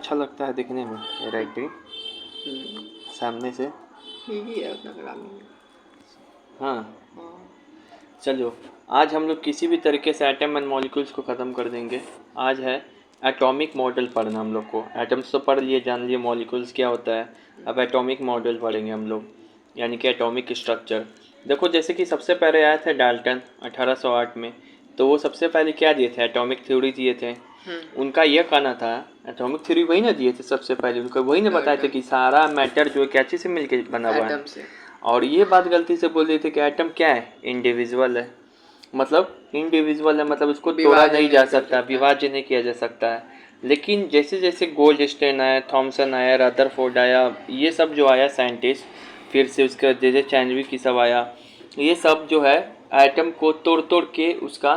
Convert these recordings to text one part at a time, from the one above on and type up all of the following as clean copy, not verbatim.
अच्छा लगता है दिखने में राइटिंग सामने से। इजी है, उतना खराब नहीं है। हाँ हाँ। चलो, आज हम लोग किसी भी तरीके से एटम एंड मॉलिक्यूल्स को ख़त्म कर देंगे। आज है एटॉमिक मॉडल पढ़ना हम लोग को। एटम्स तो पढ़ लिए, जान लिए मॉलिक्यूल्स क्या होता है। अब एटॉमिक मॉडल पढ़ेंगे हम लोग, यानी कि एटॉमिक स्ट्रक्चर। देखो, जैसे कि सबसे पहले आए थे डाल्टन 1808 में, तो वो सबसे पहले क्या दिए थे? एटॉमिक थ्योरी दिए थे। उनका यह कहना था, एटॉमिक थ्योरी वही ना दिए थे सबसे पहले, उनका वही ना बताए थे कि सारा मैटर जो है क्या चीज़ से मिलकर बना हुआ है। एटम से। और ये बात गलती से बोल दिए थे कि एटम क्या है? इंडिविजुअल है। मतलब इंडिविजुअल है, मतलब उसको तोड़ा विभाजन नहीं जा कर सकता, सकता है। विभाजन नहीं किया जा सकता है। लेकिन जैसे जैसे गोल्डस्टेन आया, थॉमसन आया, रदरफोर्ड आया, ये सब जो आया साइंटिस्ट, फिर से उसके जैसे चैंडविक की सब आया, ये सब जो है एटम को तोड़ तोड़ के उसका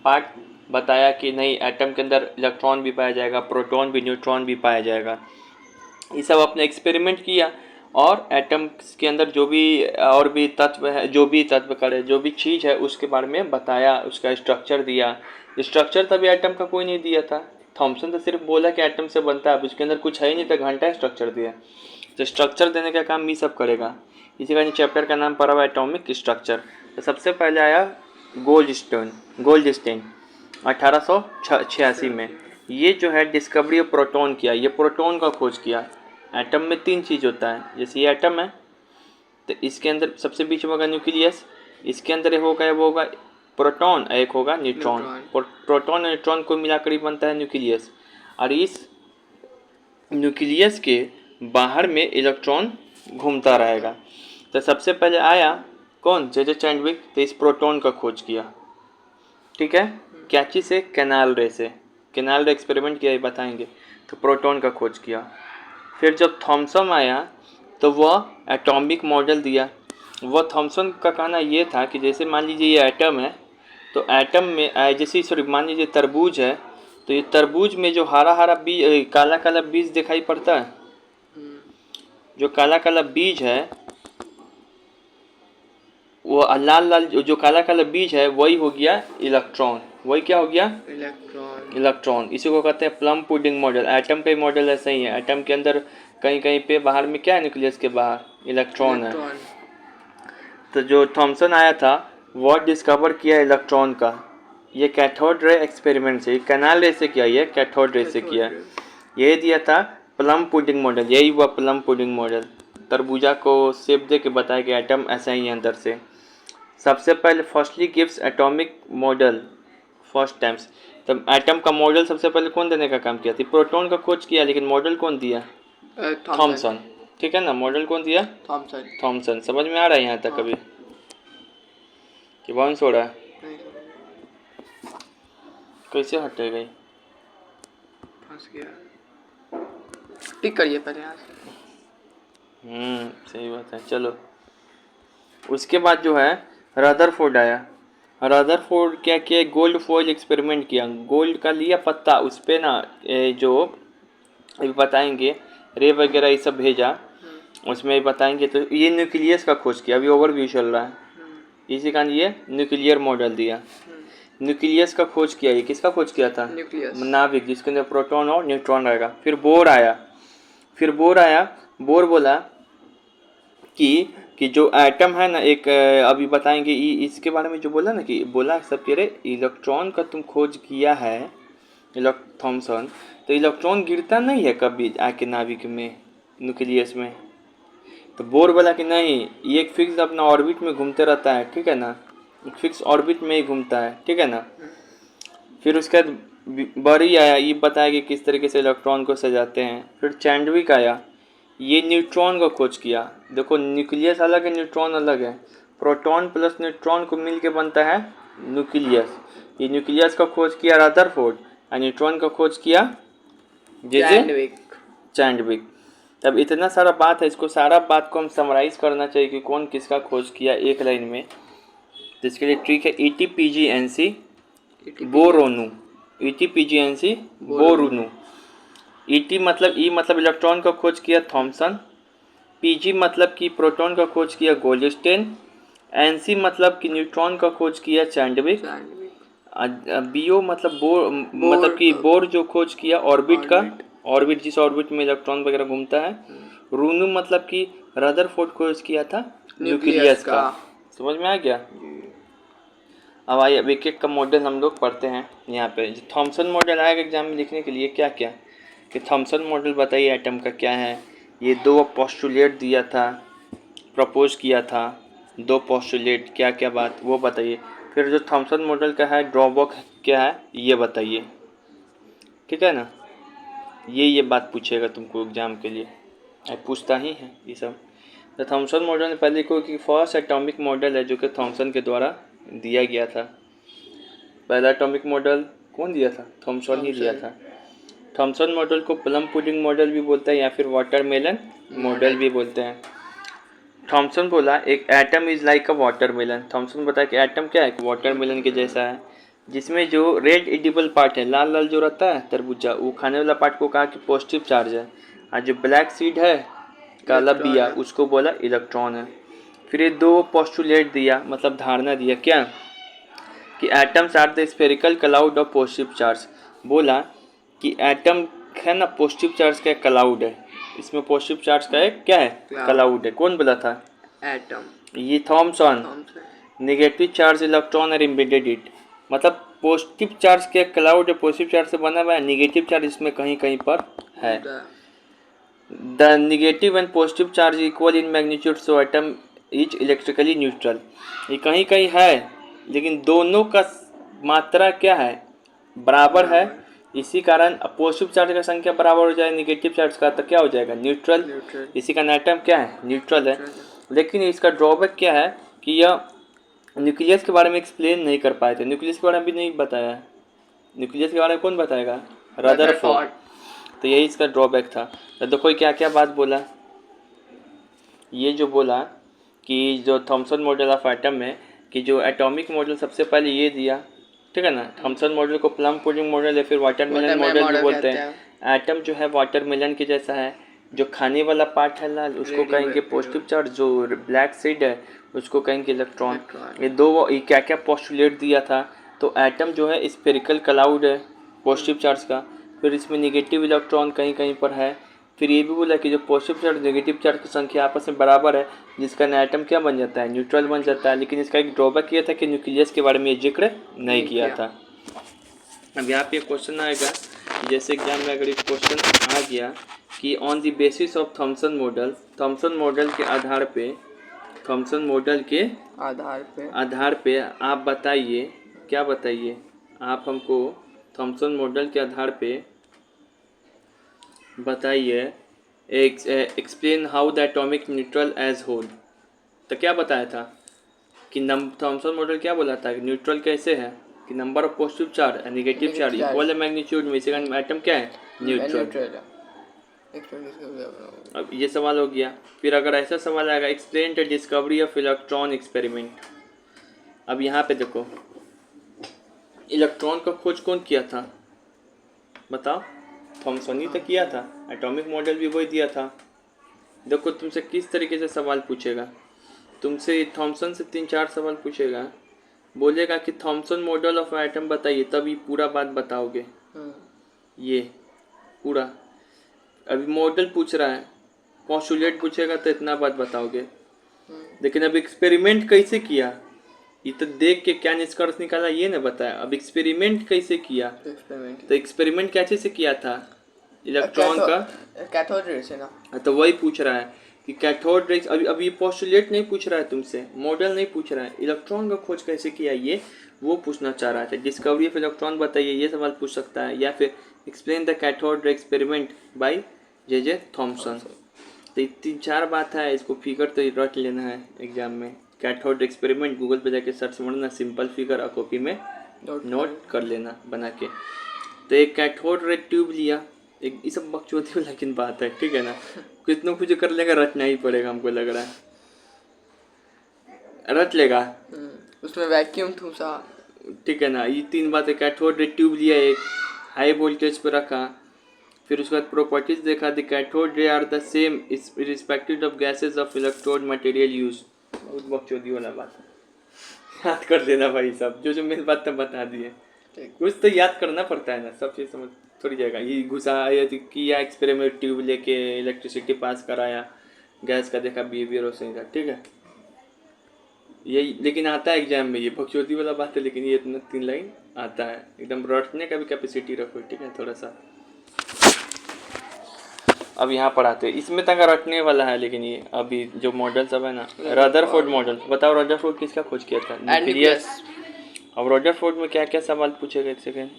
पार्ट बताया कि नहीं, एटम के अंदर इलेक्ट्रॉन भी पाया जाएगा, प्रोटॉन भी, न्यूट्रॉन भी पाया जाएगा। ये सब अपने एक्सपेरिमेंट किया, और एटम के अंदर जो भी और भी तत्व है, जो भी तत्व करे, जो भी चीज़ है उसके बारे में बताया, उसका स्ट्रक्चर दिया। स्ट्रक्चर तभी एटम का कोई नहीं दिया था। थॉमसन तो सिर्फ बोला कि एटम से बनता है, अब उसके अंदर कुछ है ही नहीं, तो घंटा स्ट्रक्चर दिया। तो स्ट्रक्चर देने का काम ये सब करेगा। इसी का चैप्टर का नाम पड़ा हुआ एटॉमिक स्ट्रक्चर। तो सबसे पहले आया गोल्डस्टेन 1886 में। ये जो है डिस्कवरी ऑफ प्रोटॉन किया, ये प्रोटॉन का खोज किया। एटम में तीन चीज़ होता है, जैसे ये एटम है तो इसके अंदर सबसे बीच में होगा न्यूक्लियस, इसके अंदर होगा वो होगा प्रोटॉन, एक होगा न्यूट्रॉन। प्रोटॉन और न्यूट्रॉन को मिलाकर ही बनता है न्यूक्लियस। और इस न्यूक्लियस के बाहर में इलेक्ट्रॉन घूमता रहेगा। तो सबसे पहले आया कौन? जे चैंडविक। तो इस प्रोटॉन का खोज किया, ठीक है। क्या चीज़ से? कैनाल रे से। कैनाल रे एक्सपेरिमेंट किया, ये बताएंगे। तो प्रोटॉन का खोज किया। फिर जब थॉमसन आया तो वह एटॉमिक मॉडल दिया। वह थॉमसन का कहना ये था कि जैसे मान लीजिए ये एटम है, तो एटम में जैसे सॉरी मान लीजिए तरबूज है, तो ये तरबूज में जो हरा हरा बीज, काला काला बीज दिखाई पड़ता है, जो काला काला बीज है, वो लाल लाल जो काला काला बीज है वही हो गया इलेक्ट्रॉन। वही क्या हो गया? इलेक्ट्रॉन। इसी को कहते हैं प्लम पुडिंग मॉडल। एटम का मॉडल ऐसा ही है। एटम के अंदर कहीं कहीं पे बाहर में क्या है? न्यूक्लियस के बाहर इलेक्ट्रॉन है। तो जो थॉमसन आया था वह डिस्कवर किया इलेक्ट्रॉन का, ये कैथोड रे एक्सपेरिमेंट से, कैनाल रे से किया, ये कैथोड रे से किया। ये दिया था प्लम पुडिंग मॉडल, यही हुआ प्लम पुडिंग मॉडल। तरबूजा को शेप दे के बताया कि एटम ऐसा ही है अंदर से। सबसे पहले firstly gives atomic model first times. तब एटम का मॉडल सबसे पहले कौन देने का काम किया था? प्रोटॉन का खोज किया, लेकिन मॉडल कौन दिया? थॉमसन। ठीक है ना, मॉडल कौन दिया? थॉमसन। समझ में आ रहा है यहाँ तक अभी कि बाउंस हो रहा है? कैसे हटे गई? फंस गया। टिक करिए पहले यहाँ से। सही बात है। चलो, उसके बाद जो है रदरफोर्ड आया। रदरफोर्ड क्या किया? गोल्ड फॉइल एक्सपेरिमेंट किया। गोल्ड का लिया पत्ता, उस पर ना जो अभी बताएंगे रे वगैरह ये सब भेजा, उसमें बताएंगे। तो ये न्यूक्लियस का खोज किया, अभी ओवरव्यू चल रहा है। इसी कारण ये न्यूक्लियर मॉडल दिया। न्यूक्लियस का खोज किया। ये किसका खोज किया था? नाभिक, जिसके अंदर प्रोटॉन और न्यूट्रॉन रहेगा। फिर बोर आया। बोर बोला कि जो एटम है ना, एक अभी बताएंगे इसके बारे में, जो बोला ना कि बोला सब कह रहे इलेक्ट्रॉन का तुम खोज किया है थॉमसन, तो इलेक्ट्रॉन गिरता नहीं है कभी आके नाभिक में, न्यूक्लियस में। तो बोर बोला कि नहीं, ये एक फिक्स अपना ऑर्बिट में घूमते रहता है, ठीक है ना, फिक्स ऑर्बिट में ही घूमता है, ठीक है ना। फिर उसके बाद बरी आया, ये बताया कि किस तरीके से इलेक्ट्रॉन को सजाते हैं। फिर चैंडविक आया, ये न्यूट्रॉन का खोज किया। देखो, न्यूक्लियस अलग है, न्यूट्रॉन अलग है। प्रोटॉन प्लस न्यूट्रॉन को मिल के बनता है न्यूक्लियस। ये न्यूक्लियस का खोज किया रदरफोर्ड, और न्यूट्रॉन का खोज किया चैंडविक। तब इतना सारा बात है, इसको सारा बात को हम समराइज करना चाहिए कि कौन किसका खोज किया एक लाइन में। तो इसके लिए ट्रिक है ETPGNC बोरोनू। ETPGNC बोरोनू। ET मतलब मतलब इलेक्ट्रॉन का खोज किया थॉमसन, PG मतलब कि प्रोटॉन का खोज किया गोल्डस्टेन, NC मतलब कि न्यूट्रॉन का खोज किया चैंडविक, BO मतलब बोर मतलब कि बोर जो खोज किया ऑर्बिट का, ऑर्बिट, जिस ऑर्बिट में इलेक्ट्रॉन वगैरह घूमता है। रूनू मतलब कि रदरफोर्ड खोज किया था न्यूक्लियस का। समझ में आ गया। अब आइए अब एक एक का मॉडल हम लोग पढ़ते हैं। यहाँ पे थॉमसन मॉडल आएगा एग्जाम में लिखने के लिए क्या क्या, कि थॉमसन मॉडल बताइए एटम का क्या है। ये दो पोस्टुलेट दिया था, प्रपोज किया था, दो पोस्टुलेट क्या क्या बात वो बताइए। फिर जो थॉमसन मॉडल का है ड्रॉबैक क्या है ये बताइए, ठीक है ना। ये बात पूछेगा तुमको एग्जाम के लिए, पूछता ही है ये सब। तो थॉमसन मॉडल ने पहले को कि फर्स्ट एटॉमिक मॉडल है जो कि थॉमसन के द्वारा दिया गया था। पहला एटॉमिक मॉडल कौन दिया था? थॉमसन ही दिया था। थॉमसन मॉडल को प्लम पुडिंग मॉडल भी बोलते हैं या फिर वाटरमेलन मॉडल भी बोलते हैं। थॉमसन बोला एक atom is like a watermelon. Thomson बताया कि एटम क्या है, वाटरमेलन के जैसा है, जिसमें जो रेड एडिबल पार्ट है, लाल लाल जो रहता है तरबूजा, वो खाने वाला पार्ट को कहा कि पॉजिटिव चार्ज है, और जो ब्लैक सीड है काला बिया उसको बोला इलेक्ट्रॉन है। फिर ये दो पोस्टुलेट दिया, मतलब धारणा दिया क्या, कि atoms are the spherical cloud of positive charge. बोला कि एटम है ना पॉजिटिव चार्ज का क्लाउड है, इसमें पॉजिटिव चार्ज का एक क्या है क्लाउड है। कौन बोला था? एटम। ये Thomson. Negative charge electron are embedded it, मतलब पॉजिटिव चार्ज के क्लाउड है, पॉजिटिव चार्ज से बना हुआ है, नेगेटिव चार्ज इसमें कहीं कहीं पर है। The negative and positive charge equal in magnitude so atom is electrically neutral. ये कहीं कहीं है लेकिन दोनों का मात्रा क्या है, बराबर है। इसी कारण पॉजिटिव चार्ज का संख्या बराबर हो जाए नेगेटिव चार्ज का तो क्या हो जाएगा न्यूट्रल। इसी का एटम क्या है न्यूट्रल है। लेकिन इसका ड्रॉबैक क्या है कि यह न्यूक्लियस के बारे में एक्सप्लेन नहीं कर पाए थे, न्यूक्लियस के बारे में भी नहीं बताया। न्यूक्लियस के बारे में कौन बताएगा? रदरफोर्ड। तो यही इसका ड्रॉबैक था। तो देखो क्या क्या बात बोला, ये जो बोला कि जो थॉमसन मॉडल ऑफ एटम में कि जो एटॉमिक मॉडल सबसे पहले ये दिया, ठीक है ना। थॉमसन मॉडल को प्लम पुडिंग मॉडल या फिर वाटरमेलन मॉडल भी बोलते हैं। एटम जो है वाटरमेलन के जैसा है, जो खाने वाला पार्ट है लाल उसको कहेंगे पॉजिटिव चार्ज, जो ब्लैक सीड है उसको कहेंगे इलेक्ट्रॉन। ये दो ये क्या क्या पोस्टुलेट दिया था। तो एटम जो है स्फेरिकल क्लाउड है पॉजिटिव चार्ज का, फिर इसमें निगेटिव इलेक्ट्रॉन कहीं कहीं पर है। फिर ये भी बोला कि जो पॉजिटिव चार्ज नेगेटिव चार्ज की संख्या आपस में बराबर है, जिसका एटम क्या बन जाता है न्यूट्रल बन जाता है। लेकिन इसका एक ड्रॉबैक ये था कि न्यूक्लियस के बारे में ये जिक्र नहीं किया था। अब यहाँ पे क्वेश्चन आएगा, जैसे एग्जाम में अगर एक क्वेश्चन आ गया कि on the basis of Thompson model, Thompson model के आधार पे, थॉमसन मॉडल के आधार पे आप बताइए, क्या बताइए आप हमको थॉमसन मॉडल के आधार पे बताइए explain how the atomic neutral as whole. तो क्या बताया था कि थॉमसन मॉडल क्या बोला था कि न्यूट्रल कैसे है कि नंबर ऑफ पॉजिटिव चार्ज और नेगेटिव चार्ज इक्वल है मैग्नीट्यूड में, इसी का एटम क्या है न्यूट्रल। अब ये सवाल हो गया। फिर अगर ऐसा सवाल आएगा explain the discovery of electron experiment. अब यहाँ पे देखो इलेक्ट्रॉन का खोज कौन किया था बताओ? थॉमसन ही तो किया था, एटॉमिक मॉडल भी वही दिया था। देखो तुमसे किस तरीके से सवाल पूछेगा, तुमसे थॉमसन से 3-4 सवाल पूछेगा, बोलेगा कि थॉमसन मॉडल ऑफ एटम बताइए, तब ये पूरा बात बताओगे। ये पूरा अभी मॉडल पूछ रहा है, पोस्टुलेट पूछेगा तो इतना बात बताओगे। लेकिन अब एक्सपेरिमेंट कैसे किया, ये तो देख के क्या निष्कर्ष निकाला ये ना बताया। अब एक्सपेरिमेंट कैसे किया, तो एक्सपेरिमेंट कैसे से किया था इलेक्ट्रॉन का कैथोड रे से ना। तो वही पूछ रहा है कि कैथोड रे। अभी पोस्टुलेट नहीं पूछ रहा है तुमसे, मॉडल नहीं पूछ रहा है, इलेक्ट्रॉन का खोज कैसे किया ये वो पूछना चाह रहा था। डिस्कवरी ऑफ इलेक्ट्रॉन बताइए ये सवाल पूछ सकता है, या फिर explain the cathode ray experiment by J Thomson. तो 3-4 बात है, इसको फिगर तो रट लेना है एग्जाम में। कैथोड एक्सपेरिमेंट गूगल पे जाके सर्च मारना, सिंपल फिगर और कॉपी में नोट कर लेना बना के। तो एक कैथोड रे ट्यूब लिया, एक ये सब बकचोदी लेकिन बात है, ठीक है ना। कितना कुछ कर लेगा, रटना ही पड़ेगा हमको लग रहा है, रट लेगा। उसमें वैक्यूम ठूसा, ठीक है ना। ये 3 बातें, कैथोड रे ट्यूब लिया, एक हाई वोल्टेज पे रखा, फिर उसके बाद प्रॉपर्टीज देखा, the cathode ray are the same respective of gases of electrode material use. बहुत बकचोदी वाला बात है, याद कर लेना भाई सब, जो मेन बात तो बता दिए। कुछ तो याद करना पड़ता है ना, सब चीज़ समझ थोड़ी जाएगा, ये घुसाया किया एक्सपेरिमेंट, ट्यूब लेके इलेक्ट्रिसिटी पास कराया, गैस का देखा बिहेवियर उसी का, ठीक है। यही लेकिन आता है एग्जाम में, ये बकचोदी वाला बात है, लेकिन ये इतना 3 लाइन आता है। एकदम रटने का भी कैपेसिटी रखो, ठीक है, थोड़ा सा। अब यहाँ पर आते हैं, इसमें तक रटने वाला है, लेकिन ये अभी जो मॉडल सब है ना, रदरफोर्ड मॉडल। बताओ रदरफोर्ड किसका खोज किया था? न्यूक्लियस। अब रदरफोर्ड में क्या क्या सवाल पूछेगा, एक सेकेंड।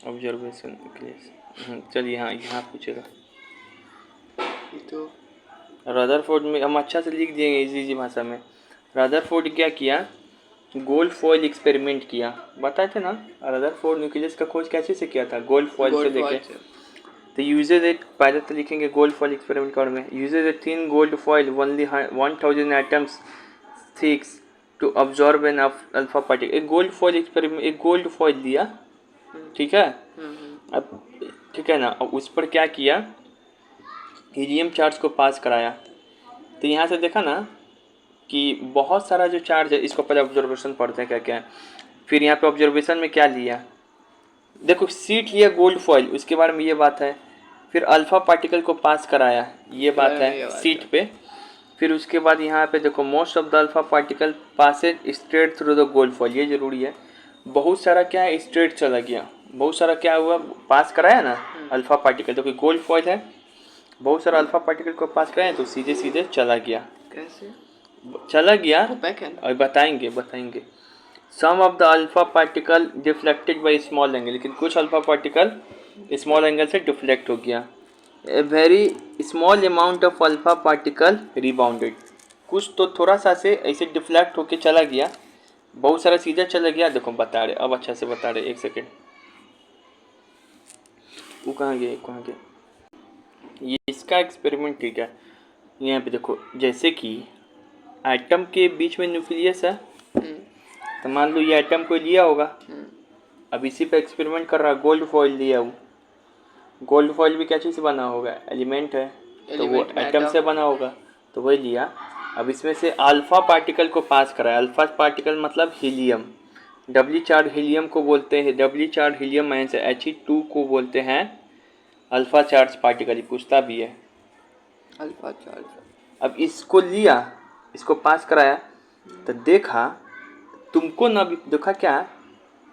ऑब्जर्वेशन न्यूक्लियस, चलिए हाँ यहाँ पूछेगा। तो रदरफोर्ड में हम अच्छा से लिख देंगे इजी भाषा में। रदरफोर्ड क्या किया? गोल्ड फॉइल एक्सपेरिमेंट किया, बताए थे ना। रदरफोर्ड न्यूक्लियस का खोज कैसे से किया था? गोल्ड फॉइल से लेके। तो यूजेज इट, पहले तो लिखेंगे गोल्ड फॉइल एक्सपेरिमेंट कर में। Uses a thin gold foil only 1000 atoms thick to absorb an alpha particle. एक गोल्ड फॉइल एक्सपेरिमेंट, एक गोल्ड फॉइल दिया, ठीक है। अब ठीक है ना, अब उस पर क्या किया? हीलियम चार्ज को पास कराया। तो यहाँ से देखा ना कि बहुत सारा जो चार्ज है, इसको पहले ऑब्जर्वेशन पढ़ते हैं क्या क्या है। फिर यहाँ पे ऑब्जर्वेशन में क्या लिया, देखो सीट लिया गोल्ड फॉइल, उसके बारे में ये बात है। फिर अल्फा पार्टिकल को पास कराया, ये बात है सीट पे। फिर उसके बाद यहाँ पे देखो most of the alpha particle passes straight through the gold foil, ये जरूरी है। बहुत सारा क्या है स्ट्रेट चला गया, बहुत सारा क्या हुआ पास कराया ना अल्फा पार्टिकल। देखो गोल्ड फॉइल है, बहुत सारा अल्फा पार्टिकल को पास कराया तो सीधे सीधे चला गया। कैसे चला गया और बताएंगे। Some of the alpha particle deflected by small angle, लेकिन कुछ अल्फा पार्टिकल स्मॉल एंगल से डिफ्लेक्ट हो गया। A very small amount of alpha particle rebounded, कुछ तो थोड़ा सा से ऐसे डिफ्लेक्ट होके चला गया, बहुत सारा सीधा चला गया। देखो बता रहे, अब अच्छा से बता रहे, एक सेकेंड। वो कहाँ गए? ये इसका एक्सपेरिमेंट, ठीक है। यहाँ पे देखो, जैसे कि एटम के बीच में न्यूक्लियस है, तो मान लो ये एटम को लिया होगा, अब इसी पे एक्सपेरिमेंट कर रहा है। गोल्ड फॉइल लिया, वो गोल्ड फॉइल भी क्या चीज़ से बना होगा? एलिमेंट है, तो वो एटम से बना होगा, तो वही लिया। अब इसमें से अल्फा पार्टिकल को पास कराया। अल्फा पार्टिकल मतलब हीलियम, डबली चार्ज हीलियम को बोलते हैं, डबली चार्ज हीलियम आयन से He2 को बोलते हैं अल्फा चार्ज पार्टिकल, पूछता भी है अल्फा चार्ज। अब इसको लिया, इसको पास कराया, तो देखा तुमको ना भी देखा क्या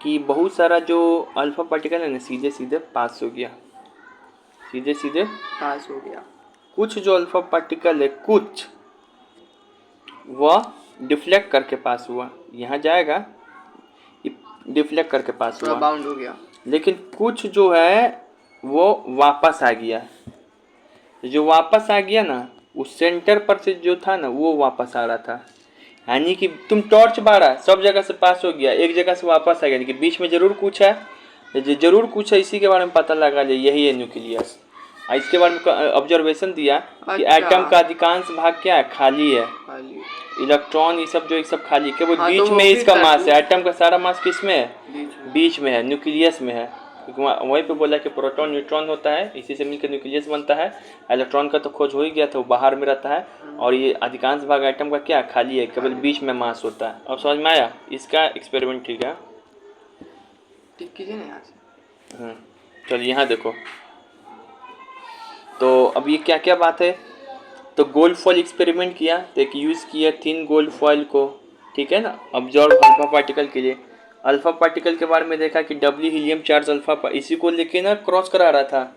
कि बहुत सारा जो अल्फा पार्टिकल है ना सीधे सीधे पास हो गया, सीधे सीधे पास हो गया। कुछ जो अल्फा पार्टिकल है, कुछ वह डिफ्लेक्ट करके पास हुआ, यहाँ जाएगा डिफ्लेक्ट करके पास हुआ, बाउंड हो गया। लेकिन कुछ जो है वो वापस आ गया। जो वापस आ गया ना, उस सेंटर पर से जो था ना वो वापस आ रहा था। यानी कि तुम टॉर्च बारा सब जगह से पास हो गया, एक जगह से वापस आ गया, लेकिन बीच में जरूर कुछ है, जरूर कुछ है, इसी के बारे में पता लगा ले, यही है न्यूक्लियस। इसके बारे में ऑब्जर्वेशन दिया कि एटम का अधिकांश भाग क्या है? खाली है, इलेक्ट्रॉन ये सब जो एक सब खाली, केवल बीच में इसका मास है। एटम का सारा मास किस में है? बीच में है, न्यूक्लियस में है। वहीं पे बोला कि प्रोटॉन न्यूट्रॉन होता है, इसी से मिलकर न्यूक्लियस बनता है। इलेक्ट्रॉन का तो खोज हो ही गया था, वो बाहर में रहता है, और ये अधिकांश भाग एटम का क्या खाली है, केवल बीच में मास होता है। अब समझ में आया इसका एक्सपेरिमेंट? ठीक है, ठीक कीजिए ना यहाँ से। चलिए यहाँ देखो, तो अब ये क्या क्या बात है। तो गोल्ड फॉइल एक्सपेरिमेंट किया, तो एक यूज़ किया थिन गोल्ड फॉइल को, ठीक है ना, ऑब्जॉर्व अल्फा पार्टिकल के लिए। अल्फा पार्टिकल के बारे में देखा कि डब्ल्यू हीलियम चार्ज अल्फा, इसी को लेके ना क्रॉस करा रहा था,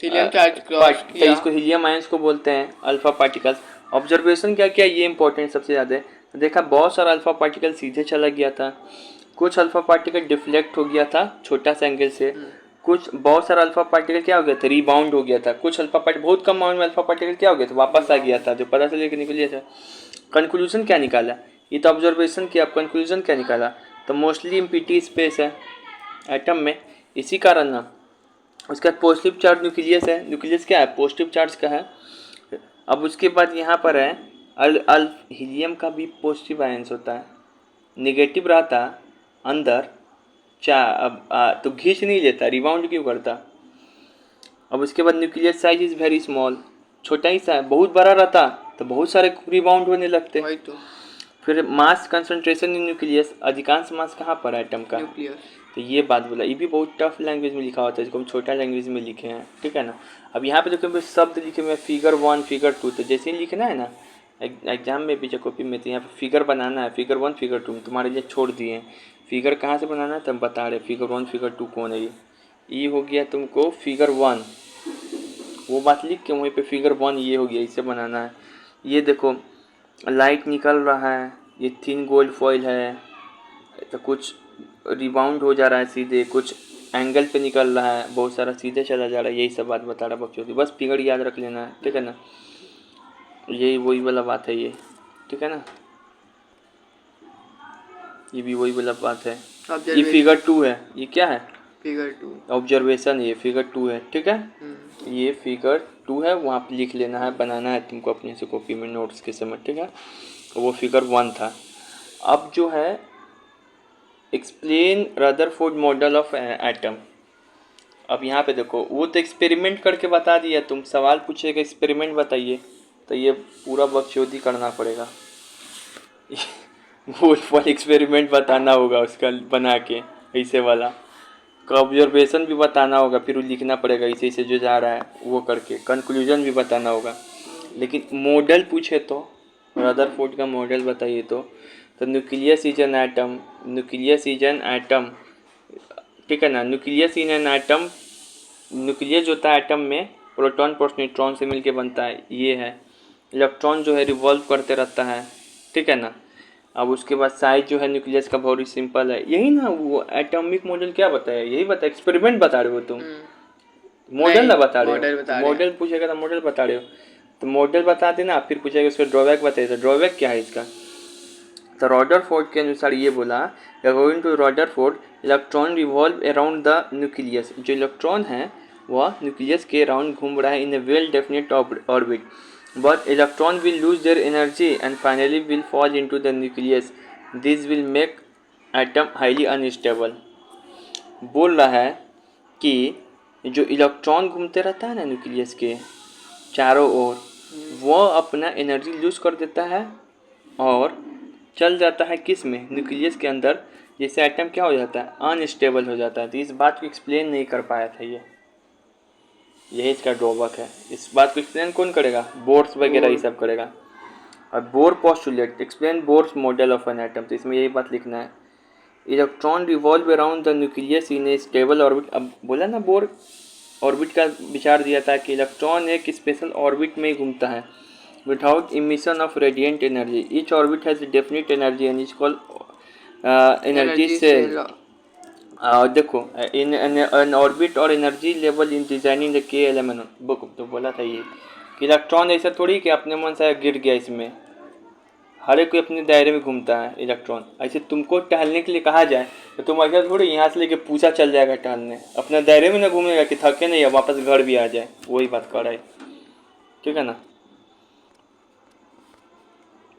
हीलियम चार्ज क्रॉस किया, तो इसको हीलियम आयंस को बोलते हैं अल्फा पार्टिकल। ऑब्जर्वेशन क्या किया, ये इंपॉर्टेंट सबसे ज़्यादा है। तो देखा बहुत सारा अल्फा पार्टिकल सीधे चला गया था, कुछ अल्फा पार्टिकल डिफ्लेक्ट हो गया था छोटा सा एंगल से, कुछ बहुत सारा अल्फा पार्टिकल क्या हो गया था? रिबाउंड हो गया था। कुछ अल्फा पार्टिकल, बहुत कम अमाउंट में अल्फा पार्टिकल क्या हो गया था? वापस आ गया था, जो पता चले कि निकलिए था। कंक्लूजन क्या निकाला? ये तो ऑब्जर्वेशन किया, अब कंक्लूजन क्या निकाला? तो मोस्टली एम्प्टी स्पेस है एटम में, इसी कारण ना उसका पॉजिटिव चार्ज न्यूक्लियस है। न्यूक्लियस क्या है? पॉजिटिव चार्ज का है। अब उसके बाद यहाँ पर है हीलियम का भी पॉजिटिव आयंस होता है, नेगेटिव रहता अंदर तो खींच नहीं लेता, रिबाउंड क्यों करता। अब उसके बाद nucleus size is very small, छोटा ही सा है। बहुत बड़ा रहता तो बहुत सारे रिबाउंड होने लगते। तो फिर मास कंसंट्रेशन इन न्यूक्लियस, अधिकांश मास कहाँ पर है एटम का? न्यूक्लियस। तो ये बात बोला, ये भी बहुत टफ लैंग्वेज में लिखा होता है, जिसको हम छोटा लैंग्वेज में लिखे हैं, ठीक है ना। अब यहाँ पे देखो शब्द लिखे हुए फिगर 1 फिगर 2, तो जैसे ही लिखना है ना एग्जाम में भी कॉपी में, तो यहाँ पे फिगर बनाना है, फिगर 1 फिगर 2 तुम्हारे लिए छोड़ दिए हैं। फिगर कहाँ से बनाना है तो हम बता रहे, फिगर 1 फिगर 2 कौन है ये हो गया तुमको फिगर 1, वो बात लिख के वहीं पे फिगर 1 ये हो गया, इसे बनाना है। ये देखो लाइट निकल रहा है, ये थिन गोल्ड फॉइल है, तो कुछ रिबाउंड हो जा रहा है सीधे, कुछ एंगल पे निकल रहा है, बहुत सारा सीधे चला जा रहा है, यही सब बात बता रहा बच्चों की, बस फिगर याद रख लेना है, ठीक है ना। यही वही वाला बात है ये, ठीक है ना, ये भी वही वाला बात है। ये फिगर 2 है, ये क्या है फिगर 2 ऑब्जर्वेशन, ये फिगर 2 है, ठीक है। ये फिगर 2 है, वहाँ पे लिख लेना है, बनाना है तुमको अपने से कॉपी में नोट्स के समय, ठीक है। वो फिगर 1 था। अब जो है explain Rutherford model of atom. अब यहाँ पे देखो वो तो एक्सपेरिमेंट करके बता दिया, तुम सवाल पूछेगा एक्सपेरिमेंट बताइए, तो ये पूरा बकचोदी करना पड़ेगा वो फॉर एक्सपेरिमेंट बताना होगा उसका बना के ऐसे वाला, ऑब्जर्वेशन भी बताना होगा, फिर वो लिखना पड़ेगा ऐसे ऐसे जो जा रहा है वो करके, कंक्लूजन भी बताना होगा। लेकिन मॉडल पूछे तो रदरफोर्ड का मॉडल बताइए तो nucleus is an atom, nucleus is an atom, ठीक है ना। Nucleus in an atom, nucleus जो होता है एटम में प्रोटॉन प्लस न्यूट्रॉन से मिलके बनता है, ये है। इलेक्ट्रॉन जो है रिवॉल्व करते रहता है, ठीक है ना। अब उसके बाद साइज जो है न्यूक्लियस का बहुत सिंपल है, यही ना। वो एटॉमिक मॉडल क्या बताया, यही बता, एक्सपेरिमेंट बता रहे हो तुम, मॉडल ना बता रहे हो। मॉडल पूछेगा तो मॉडल बता रहे हो, तो मॉडल बता देना, फिर पूछेगा उसका ड्रॉबैक बताइए, तो ड्रॉबैक क्या है इसका। तो रदरफोर्ड के अनुसार ये बोला, according to Rutherford electron revolve around the nucleus, जो इलेक्ट्रॉन है वह न्यूक्लियस के अराउंड घूम रहा है in a well definite orbit, but electron will lose their energy and finally will fall into the nucleus. This will make atom highly unstable. बोल रहा है कि जो इलेक्ट्रॉन घूमते रहता है ना न्यूक्लियस के चारों ओर, वो अपना एनर्जी लूज कर देता है और चल जाता है किस में, न्यूक्लियस के अंदर, जिससे एटम क्या हो जाता है, अनस्टेबल हो जाता है। तो इस बात को एक्सप्लेन नहीं कर पाया था ये, यही इसका ड्रॉबैक है। इस बात को एक्सप्लेन कौन करेगा, बोर्स वगैरह ये सब करेगा। और bore postulate explain Bohr's model of an atom, तो इसमें यही बात लिखना है, electron revolve around the nucleus in A stable orbit. अब बोला ना बोर ऑर्बिट का विचार दिया था कि इलेक्ट्रॉन एक स्पेशल ऑर्बिट में ही घूमता है without emission of radiant energy, each orbit has definite energy and is called energy cell. देखो इन एन ऑर्बिट और energy level in designing the K element book, तो बोला था ये कि इलेक्ट्रॉन ऐसा थोड़ी कि अपने मन से गिर गया, इसमें हर एक कोई अपने दायरे में घूमता है इलेक्ट्रॉन। ऐसे तुमको टहलने के लिए कहा जाए तो तुम ऐसा थोड़ी यहाँ से लेके पूछा चल जाएगा टहलने, अपने दायरे में ना घूमेगा कि थके नहीं है वापस घर भी आ जाए, वही बात कर रहा है, ठीक है ना।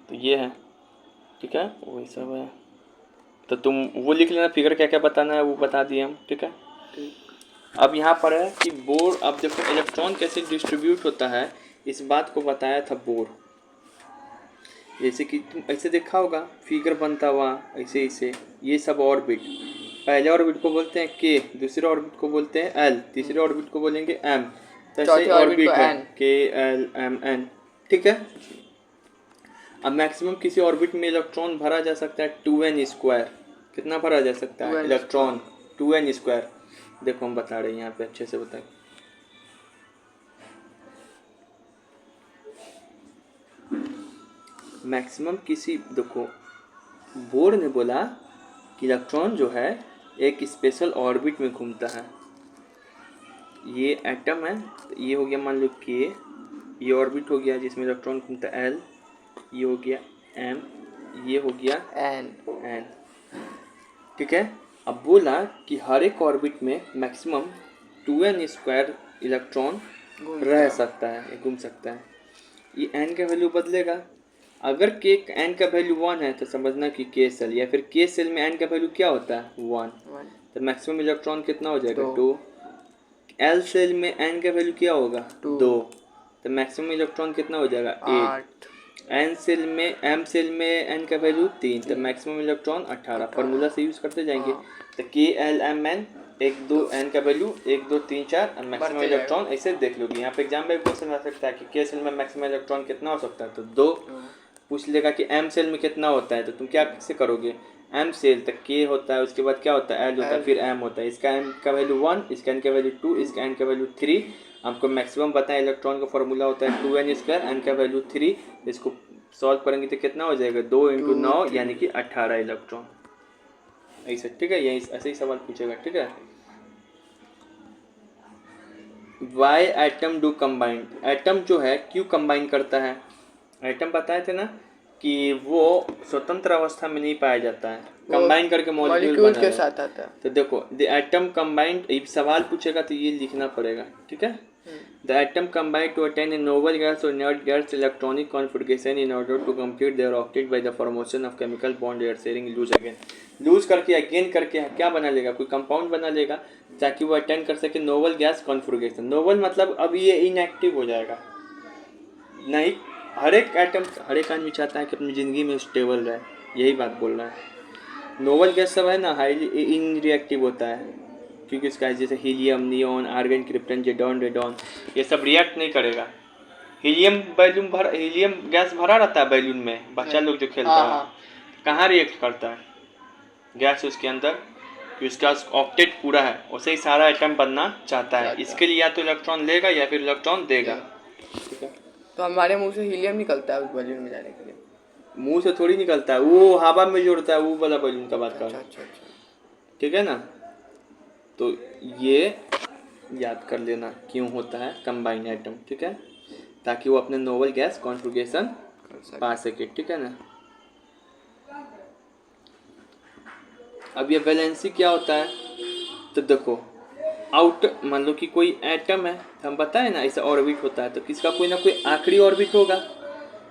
तो ये है, ठीक है, वही सब है। तो तुम वो लिख लेना, फिगर क्या क्या बताना है वो बता दिए हम, ठीक है। अब यहाँ पर है कि बोर, अब देखो इलेक्ट्रॉन कैसे डिस्ट्रीब्यूट होता है, इस बात को बताया था बोर। जैसे कि तुम ऐसे देखा होगा फिगर बनता हुआ ऐसे ऐसे, ये सब ऑर्बिट, पहले ऑर्बिट को बोलते हैं के, दूसरे ऑर्बिट को बोलते हैं एल, तीसरे ऑर्बिट को बोलेंगे एम, तैसे ऑर्बिट है के एल एम एन, ठीक है। अब मैक्सिमम किसी ऑर्बिट में इलेक्ट्रॉन भरा जा सकता है 2n स्क्वायर, कितना भरा जा सकता है इलेक्ट्रॉन 2n स्क्वायर। देखो हम बता रहे हैं यहाँ पे अच्छे से बताएं, मैक्सिमम किसी, देखो बोर ने बोला कि इलेक्ट्रॉन जो है एक स्पेशल ऑर्बिट में घूमता है, ये एटम है, तो ये हो गया मान लो के, ये ऑर्बिट हो गया जिसमें इलेक्ट्रॉन घूमता है एल, ये हो गया एम, ये हो गया एन, ठीक है। अब बोला कि हर एक ऑर्बिट में मैक्सिमम 2n स्क्वायर इलेक्ट्रॉन रह सकता है, घूम सकता है। ये n का वैल्यू बदलेगा, अगर के n का वैल्यू 1 है तो समझना कि के सेल, या फिर के सेल में n का वैल्यू क्या होता है 1, तो मैक्सिमम इलेक्ट्रॉन कितना हो जाएगा 2। एल सेल में n का वैल्यू क्या होगा 2, तो मैक्सिमम इलेक्ट्रॉन कितना हो जाएगा 8। एम सेल में n का वैल्यू 3, तो मैक्सिमम इलेक्ट्रॉन 18। फार्मूला से यूज़ करते जाएंगे तो KLMN 1 2 n का वैल्यू 1 2 3 4 मैक्सिमम बढ़ते इलेक्ट्रॉन ऐसे देख लोगे। यहाँ पे एग्जाम में भी क्वेश्चन आ सकता है कि K सेल में मैक्सिमम इलेक्ट्रॉन कितना हो सकता है, तो 2 पूछ लेगा कि M सेल में कितना होता है, तो तुम क्या कैसे करोगे, M सेल तक K होता है, उसके बाद क्या होता है L होता है, फिर M होता है। इसका M का वैल्यू 1, इसका N का वैल्यू 2, इसका N का वैल्यू 3। आपको मैक्सिमम बताएं इलेक्ट्रॉन का फॉर्मूला होता है 2n², N का वैल्यू 3। इसको सॉल्व करेंगे तो कितना हो जाएगा 2 × 9 यानी कि 18 इलेक्ट्रॉन ऐसे, ठीक है। यही ऐसे ही सवाल पूछेगा, ठीक है। Y atom do combine, atom जो है क्यों कंबाइन करता है, एटम बताए थे ना कि वो स्वतंत्र अवस्था में नहीं पाया जाता है, कंबाइन करके मॉलिक्यूल के साथ आता है। तो देखो द एटम कंबाइंड, सवाल पूछेगा तो ये लिखना पड़ेगा, ठीक है। The atom combined to attain a noble gas और inert gas electronic configuration in order to complete their octet by the formation of chemical bond air sharing lose again. Lose करके अगेन करके क्या बना लेगा, कोई कंपाउंड बना लेगा ताकि वो अटेंड कर सके नोबल गैस कॉन्फिगरेशन। नोबल मतलब अब ये इनएक्टिव हो जाएगा नहीं। हर एक एटम, हर एक आदमी चाहता है कि अपनी ज़िंदगी में स्टेबल रहे, यही बात बोल रहा है। नोबल गैस सब है ना हाईली इन रिएक्टिव होता है, क्योंकि इसका जैसे हीलियम, नियॉन, आर्गन, क्रिप्टन, जेडॉन, रेडॉन, ये सब रिएक्ट नहीं करेगा। हीलियम गैस भरा रहता है बैलून में, बच्चा लोग जो खेलता है कहाँ रिएक्ट करता है गैस उसके अंदर, कि उसका ऑक्टेट पूरा है, उसे ही सारा आइटम बनना चाहता है। इसके लिए या तो इलेक्ट्रॉन लेगा या फिर इलेक्ट्रॉन देगा, ठीक है। तो हमारे मुंह से हीलियम निकलता है उस बैलून में जाने के लिए, मुंह से थोड़ी निकलता है, वो हवा में जोड़ता है, वो वाला बैलून का बात कर रहा हूं, अच्छा, ठीक है ना। तो ये याद कर लेना क्यों होता है कंबाइन एटम, ठीक है, ताकि वो अपने नोबल गैस कॉन्फिगरेशन पा सके, ठीक है ना। अब ये वैलेंसी क्या होता है, तो देखो आउट, मान लो कि कोई एटम है, हम बताएं ना ऐसा ऑर्बिट होता है, तो किसका कोई ना कोई आखिरी ऑर्बिट होगा।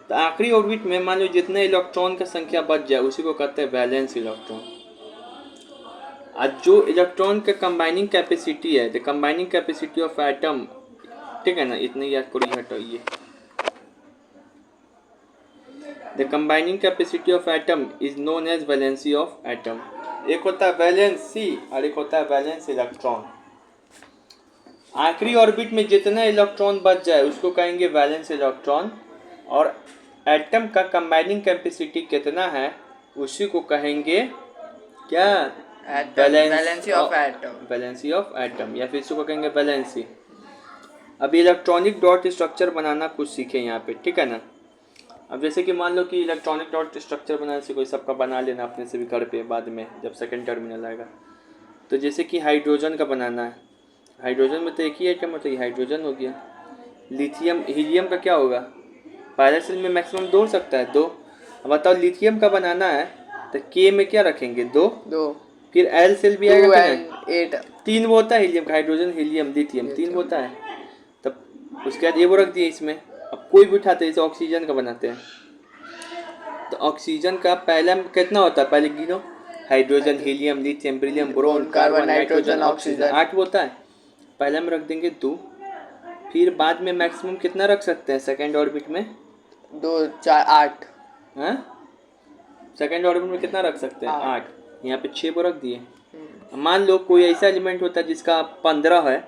तो आखिरी ऑर्बिट में मान लो जितने इलेक्ट्रॉन का संख्या बच जाए उसी को कहते हैं वैलेंस इलेक्ट्रॉन। आज जो इलेक्ट्रॉन का कंबाइनिंग कैपेसिटी है, the combining capacity of atom, ठीक है ना, इतने याद करो, हटाइए। The combining capacity of atom is known as valency of atom. एक होता है वैलेंसी और एक होता है वैलेंस इलेक्ट्रॉन। आखिरी ऑर्बिट में जितना इलेक्ट्रॉन बच जाए उसको कहेंगे वैलेंस इलेक्ट्रॉन, और एटम का कंबाइनिंग कैपेसिटी कितना है उसी को कहेंगे क्या, valency of atom, valency of atom, या फिर इसको कहेंगे वैलेंसी। अब इलेक्ट्रॉनिक डॉट स्ट्रक्चर बनाना कुछ सीखे यहाँ पे, ठीक है ना। अब जैसे कि मान लो कि इलेक्ट्रॉनिक डॉट स्ट्रक्चर बनाने से कोई सबका बना लेना अपने से भी घर पे, बाद में जब सेकंड टर्मिनल आएगा। तो जैसे कि हाइड्रोजन का बनाना है, हाइड्रोजन में तो एक ही आइटम होता है, हाइड्रोजन हो गया। लिथियम, हीलियम का क्या होगा, पहले सेल में मैक्सिमम 2 हो सकता है, 2। अब बताओ लिथियम का बनाना है तो के में क्या रखेंगे, 2। फिर एल सेल भी आएगा कि नहीं, 8, 3 वो होता है हीलियम, हाइड्रोजन, हीलियम, लिथियम, 3 होता है। तब उसके बाद ये वो रख दिए इसमें। अब कोई भी उठाते हैं, जैसे ऑक्सीजन का बनाते हैं, तो ऑक्सीजन का पहला कितना होता है, पहले गिनो, hydrogen, helium, lithium, beryllium, boron, carbon, nitrogen, oxygen, 8 होता है। पहले में रख देंगे 2। फिर बाद में मैक्सिमम कितना रख सकते हैं सेकेंड ऑर्बिट में, 2 4 8, हाँ सेकेंड ऑर्बिट में कितना रख सकते हैं, 8। यहाँ पे 6 को रख दिए। मान लो कोई ऐसा एलिमेंट होता है जिसका 15 है,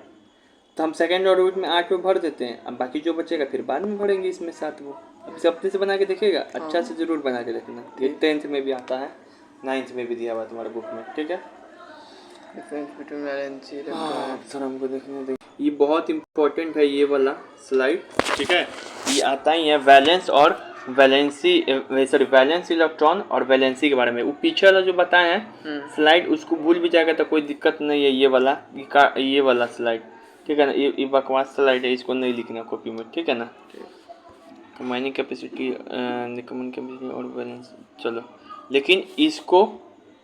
तो हम सेकेंड ऑर्बिट में 8 पे भर देते हैं। अब बाकी जो बचेगा फिर बाद में भरेंगे इसमें 7 वो। अब इसे अपने से बना के देखिएगा, अच्छा से ज़रूर बना के देखना। ये 10th में भी आता है, 9th में भी दिया हुआ तुम्हारे बुक में, ठीक है। Difference between valency electron, sir हमको देखने, ये बहुत इंपॉर्टेंट है ये वाला स्लाइड, ठीक है। ये आता ही है वैलेंस और वैलेंसी, सॉरी वैलेंस इलेक्ट्रॉन और वैलेंसी के बारे में। वो पीछे वाला जो बताए हैं स्लाइड, उसको भूल भी जाएगा तो कोई दिक्कत नहीं है। ये वाला स्लाइड, ठीक है ना, ये बकवास स्लाइड है, इसको नहीं लिखना कॉपी में, ठीक है ना। कंबाइनिंग कैपेसिटी, कंबाइनिंग कैपेसिटी और वैलेंस, चलो, लेकिन इसको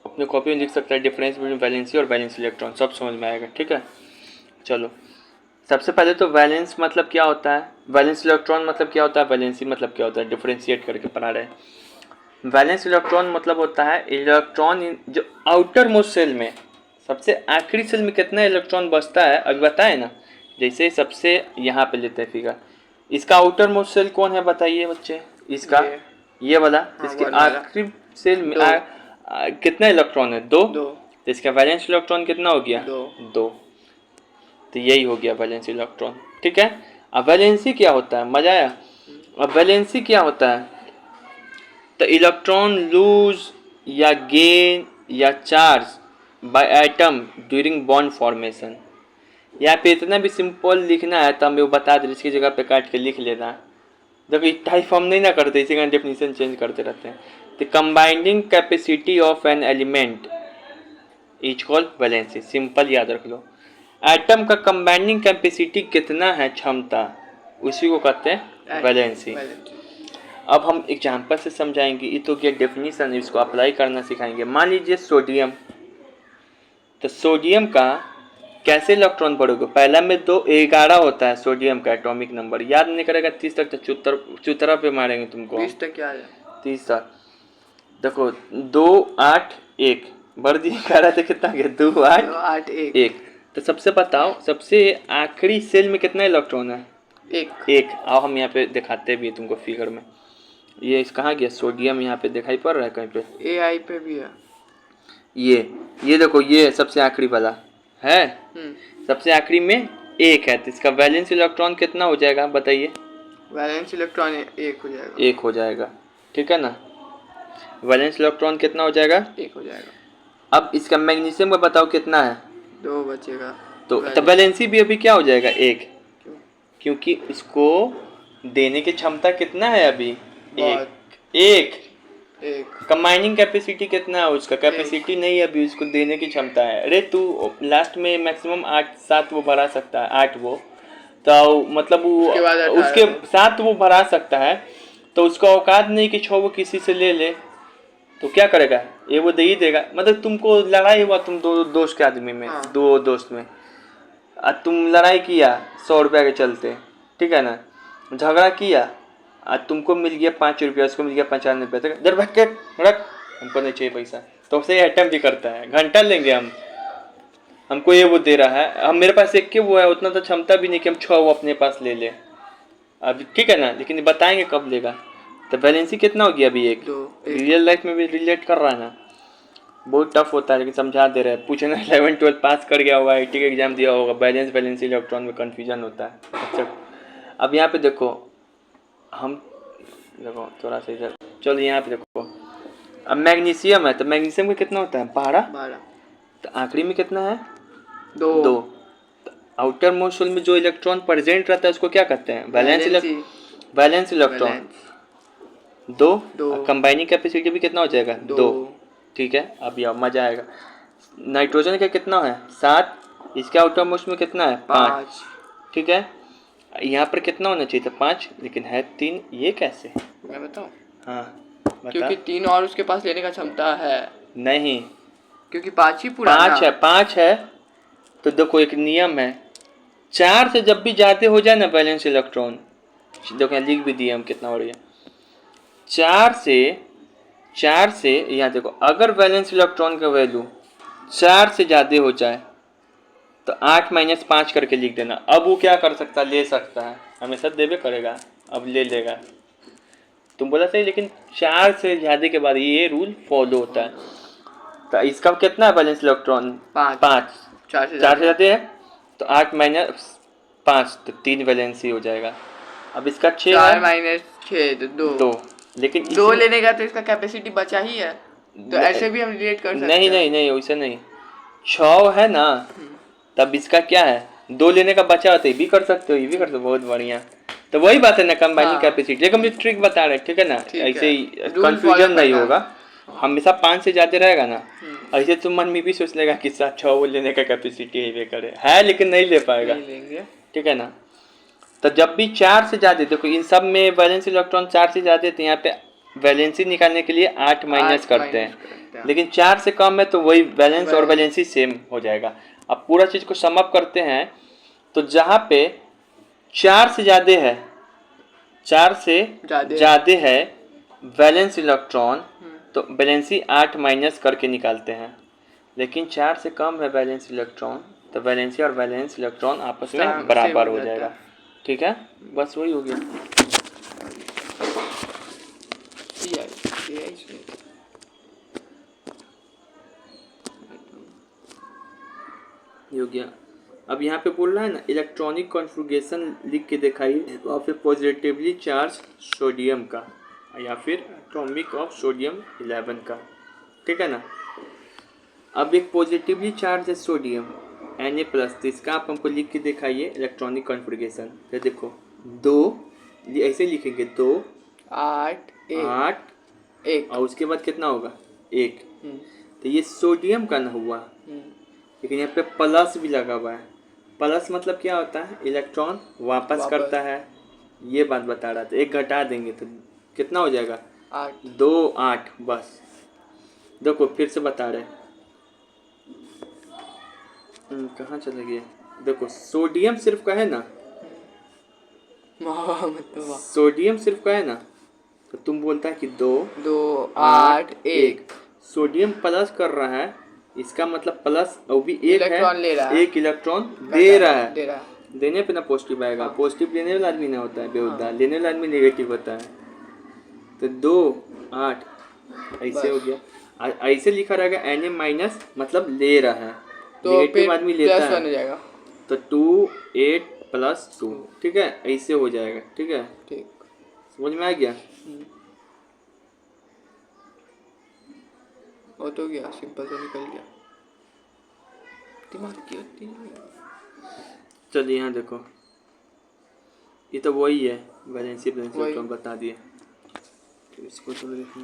अपने कॉपी में लिख सकता है, डिफरेंस बिटवीन वैलेंसी और वैलेंस इलेक्ट्रॉन, सब समझ में आएगा, ठीक है। चलो सबसे पहले तो वैलेंस मतलब क्या होता है, वैलेंस इलेक्ट्रॉन मतलब क्या होता है, वैलेंसी मतलब क्या होता है, डिफरेंशिएट करके पढ़ा रहे हैं। वैलेंस इलेक्ट्रॉन मतलब होता है इलेक्ट्रॉन जो आउटर मोस्ट सेल में, सबसे आखिरी सेल में कितना इलेक्ट्रॉन बचता है अभी बताए ना। जैसे सबसे यहाँ पे लेते हैं फिगर, इसका आउटर मोस्ट सेल कौन है बताइए बच्चे, इसका ये वाला, इसके आखिरी सेल में कितना इलेक्ट्रॉन है, 2। तो इसका वैलेंस इलेक्ट्रॉन कितना हो गया? 2। तो यही हो गया वैलेंस इलेक्ट्रॉन। ठीक है। अब वैलेंसी क्या होता है? मजा आया? अब वैलेंसी क्या होता है? तो इलेक्ट्रॉन लूज या गेन या charge by atom during bond formation. यहाँ पे इतना भी सिंपल लिखना है तो हम वो बता दें, इसकी जगह पे काट के लिख लेना। देखो टाइप हम नहीं ना करते, इसी का डेफिनेशन चेंज करते रहते हैं। The combining capacity of an element is called valency. Simple याद रख लो, एटम का कंबाइंडिंग कैपेसिटी कितना है, क्षमता, उसी को कहते हैं वैलेंसी। अब हम एग्जाम्पल से समझाएंगे। ये तो क्या डेफिनेशन है, इसको अप्लाई करना सिखाएंगे। मान लीजिए सोडियम, तो सोडियम का कैसे इलेक्ट्रॉन बढ़ोगे? पहला में 2 11 होता है सोडियम का एटॉमिक नंबर, याद नहीं करेगा 30 तक तो चुतरा पे मारेंगे तुमको। 20 तक क्या है? 30 तक देखो 2 8 1 बढ़ दिया, 11 से कितना गया? 2 8 1। तो सबसे बताओ, सबसे आखिरी सेल में कितना इलेक्ट्रॉन है? एक। आओ हम यहाँ पे दिखाते भी तुमको फिगर में। ये कहाँ गया सोडियम? यहाँ पे दिखाई पड़ रहा है कहीं पे? AI पे भी है। ये देखो, ये सबसे आखिरी वाला है। सबसे आखिरी में 1 है, तो इसका वैलेंस इलेक्ट्रॉन कितना हो जाएगा बताइए? वैलेंस इलेक्ट्रॉन 1 हो जाएगा। 1 हो जाएगा। ठीक है ना? वैलेंस इलेक्ट्रॉन कितना हो जाएगा? 1 हो जाएगा। अब इसका मैग्नीशियम का बताओ कितना है? 2 बचेगा। तो वैलेंसी भी अभी क्या हो जाएगा? 1, क्योंकि इसको देने की क्षमता कितना है अभी? 1। कंबाइनिंग कैपेसिटी कितना है उसका? कैपेसिटी नहीं है अभी, उसको देने की क्षमता है। अरे तू लास्ट में मैक्सिमम 8-7 वो भरा सकता है, 8 वो, तो मतलब वो उसके साथ वो भरा सकता है। तो उसका औकात नहीं कि 6 वो किसी से ले ले, तो क्या करेगा? ये वो दे ही देगा। मतलब तुमको लड़ाई हुआ, तुम 2 दोस्त के आदमी में, 2 दोस्त में, तुम लड़ाई किया 100 रुपया के चलते, ठीक है ना? झगड़ा किया, आज तुमको मिल गया 5 रुपया, उसको मिल गया 95 रुपया, तो दर भाग के रख, हमको नहीं चाहिए पैसा। तो उससे अटेम्प्ट भी करता है, घंटा लेंगे हम, हमको ये वो दे रहा है, हम मेरे पास एक के वो है, उतना तो क्षमता भी नहीं कि हम 6 वो अपने पास ले ले। अब ठीक है ना, लेकिन बताएंगे कब लेगा। तो बैलेंसी कितना हो गया अभी? 1। रियल लाइफ में भी रिलेट कर रहा है ना? बहुत टफ होता है, लेकिन समझा दे रहे हैं। पूछे ना 11-12 पास कर गया होगा, IIT का एग्जाम दिया होगा, बैलेंस इलेक्ट्रॉन में कन्फ्यूजन होता है। अच्छा, अब यहाँ पे देखो, हम देखो थोड़ा सा इधर, चलो यहाँ पे देखो, अब मैग्नीशियम है, तो मैग्नीशियम का कितना होता है? 12। तो आखिरी में कितना है? 2। तो आउटर मोस्ट शेल में जो इलेक्ट्रॉन प्रेजेंट रहता है उसको क्या कहते हैं? Valence electron. 2। कंबाइनिंग कैपेसिटी भी कितना हो जाएगा? 2। ठीक है, अब यह मजा आएगा। नाइट्रोजन का कितना है? 7। इसके आउटर मोस्ट में कितना है? 5। ठीक है, यहाँ पर कितना होना चाहिए था? 5, लेकिन है 3। ये कैसे? मैं बताऊं? हाँ बता। क्योंकि 3 और उसके पास लेने का क्षमता है। नहीं, क्योंकि 5 ही पूरा 5 है। तो देखो एक नियम है, 4 से जब भी ज्यादा हो जाए ना वैलेंस इलेक्ट्रॉन, देखो यहाँ लिख भी दिए हम कितना हो रही है। 4 से यहाँ देखो, अगर वैलेंस इलेक्ट्रॉन का वैल्यू 4 से ज्यादा हो जाए तो 8-5 करके लिख देना। अब वो क्या कर सकता है? ले सकता है, हमेशा देवे करेगा, अब ले लेगा। तुम बोला सही, लेकिन 4 से ज़्यादा के बाद ये रूल फॉलो होता है। तो इसका कितना है वैलेंस इलेक्ट्रॉन? 5। 4 से ज़्यादा है तो 8-5, तो 3 वैलेंसी हो जाएगा। अब इसका 6 है, 4-6 2, लेकिन 2 लेने का तो इसका कैपेसिटी बचा ही है, तो ऐसे भी हम रिलेट कर सकते हैं। नहीं वैसे नहीं, 6 है ना, तब इसका क्या है? 2 लेने का बचा होता है, ये भी कर सकते हो, ये भी कर सकते हो। बहुत बढ़िया। तो वही बात है ना, कंबाइनिंग कैपेसिटी। लेकिन हम जो ट्रिक बता रहे हैं, ठीक है ना, ऐसे ही कंफ्यूजन नहीं होगा, हमेशा 5 से ज्यादा रहेगा ना। ऐसे तुम मन में भी सोच लेगा कि 6 वो लेने का कैपेसिटी है, करे है, लेकिन नहीं ले पाएगा, ठीक है ना। तो जब भी 4 से ज्यादा, देखो इन सब में वैलेंस इलेक्ट्रॉन 4 से ज्यादा, तो यहाँ पे वैलेंसी निकालने के लिए 8 माइनस करते हैं, लेकिन 4 से कम है तो वही वैलेंस और वैलेंसी सेम हो जाएगा। अब पूरा चीज को सम अप करते हैं, तो जहाँ पे 4 से ज्यादा है, 4 से ज्यादा है वैलेंस इलेक्ट्रॉन, तो वैलेंसी 8 माइनस करके निकालते हैं। लेकिन 4 से कम है वैलेंस इलेक्ट्रॉन, तो वैलेंसी और वैलेंस इलेक्ट्रॉन आपस में बराबर हो जाएगा। ठीक है, बस वही हो गया। ये हो गया। अब यहाँ पे बोल रहा है ना इलेक्ट्रॉनिक कॉन्फ़िगरेशन लिख के दिखाइए, तो आप फिर पॉजिटिवली चार्ज सोडियम का या फिर एटॉमिक ऑफ सोडियम 11 का, ठीक है ना। अब एक पॉजिटिवली चार्ज है सोडियम Na+, तो इसका आप हमको लिख के दिखाइए इलेक्ट्रॉनिक कॉन्फ़िगरेशन। तो देखो 2, ऐसे लिखेंगे 2 8 8 1। और उसके बाद कितना होगा 1। तो ये सोडियम का ना हुआ, लेकिन यहाँ पे प्लस भी लगा हुआ है। प्लस मतलब क्या होता है, इलेक्ट्रॉन वापस करता है, ये बात बता रहा था। एक घटा देंगे तो कितना हो जाएगा 8 2 8 बस। देखो फिर से बता रहे, कहाँ चले गए। देखो सोडियम सिर्फ का है ना, मतलब सोडियम सिर्फ का है ना, तो तुम बोलता है कि 2 2 8 1 सोडियम प्लस कर रहा है, इसका मतलब प्लस और भी एक इलेक्ट्रॉन है, ले रहा है, एक इलेक्ट्रॉन दे रहा है। दे रहा है। देने पे ना पॉजिटिव आएगा, हाँ। पॉजिटिव देने वाला आदमी ना होता है बेहुदा, हाँ। लेने वाला आदमी नेगेटिव होता है। तो 2 8 ऐसे हो गया। ऐसे लिखा रहेगा Na- मतलब ले रहा है, तो नेगेटिव आदमी लेता +1 हो है, जाएगा। तो 2 8 + 2, ठीक है, ऐसे हो जाएगा, ठीक है। ठीक। समझ में आ गया। हो तो गया, सिंपल तो निकल गया, दिमाग की होती नहीं। चलिए यहाँ देखो, ये तो वही है, वैलेंसी वही। तो बता दिए। तो इसको तो